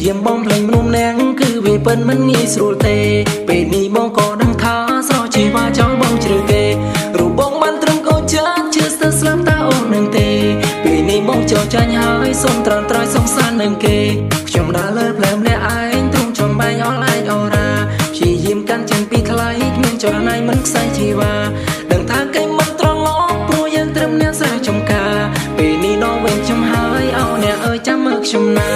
យាមបងភ្លេងមនុស្សនាងគឺវាពិនមិនងាយស្រួលទេពេលនេះបងក៏ដឹងថាស្រោជីវ៉ាចោលបងជ្រើគេរូបបងបានត្រឹមកោចាជឿស្ទើរស្លាប់តើអូននឹងទេពេលនេះបងចោលចាញ់ហើយសូមត្រាំត្រៃសងសាននឹងគេខ្ញុំដើរលើផ្លែម្នាក់ឯងទ្រង់ចំបែងអល់ឯងអូរ៉ាព្យាយាមកាន់ចេញពីថ្លៃគ្មានចរណៃមិនខ្សែជីវ៉ាដឹងថាគេមិនត្រង់ឡងព្រោះយើងត្រឹមអ្នកស្រែចំការពេលនេះដល់វិញខ្ញុំហើយអោអ្នកអើយចាំមើលខ្ញុំណា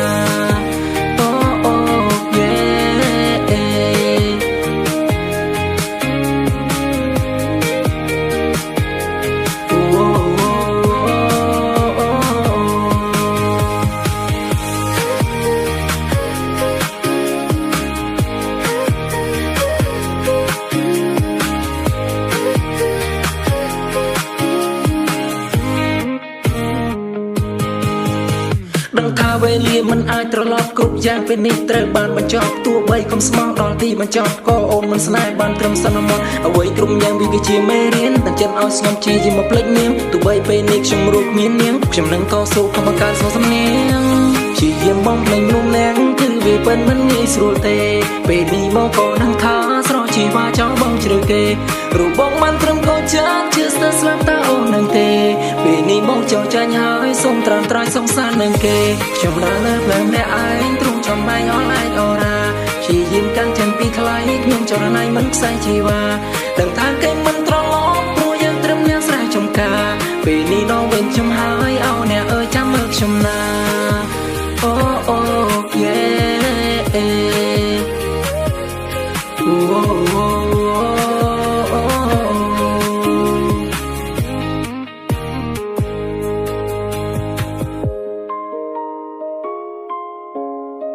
ដឹងថាវេលាមិនអាចត្រឡប់គ្រប់យ៉ាងពេលនេះត្រូវបានបញ្ចប់ទោះបីកុំស្មោះដល់ទីបញ្ចប់ក៏អូនមិនស្នេហ៍បានត្រឹមសន្មត់អ្វីគ្រប់យ៉ាងវាគឺជាមេរៀនតែចិត្តឲ្យស្ងប់ជាមកភ្លេចនាងទោះបីពេលនេះខ្ញុំរួចគ្មាននាងខ្ញុំនឹងតស៊ូខំបង្កើនសំនាងព្យាយាមបងភ្លេងមនុស្សនាងគឺវាពិនមិនងាយស្រួលទេពេលនេះបងក៏ដឹងថាស្រោជីវ៉ាចោលបងជ្រើគេរូបបងបានត្រឹមកោចាជឿស្ទើរស្លាប់តើអូននឹងទេពេលនេះបងចោលចាញ់ហើយសូមត្រាំត្រៃសងសាននឹងគេខ្ញុំដើរលើផ្លូវម្នាក់ឯងទ្រង់ចំបែងអល់ឯងអូរ៉ាព្យាយាមកាន់ចេញពីថ្លៃគ្មានចរណៃមិនខ្សែជីវ៉ាដឹងថាគេមិនត្រឡប់ព្រោះយើងត្រឹមអ្នកស្រែចំការពេលនេះដល់វិញខ្ញុំហើយអោអ្នកអើយចាំមើលខ្ញុំណាអូអូយេអូ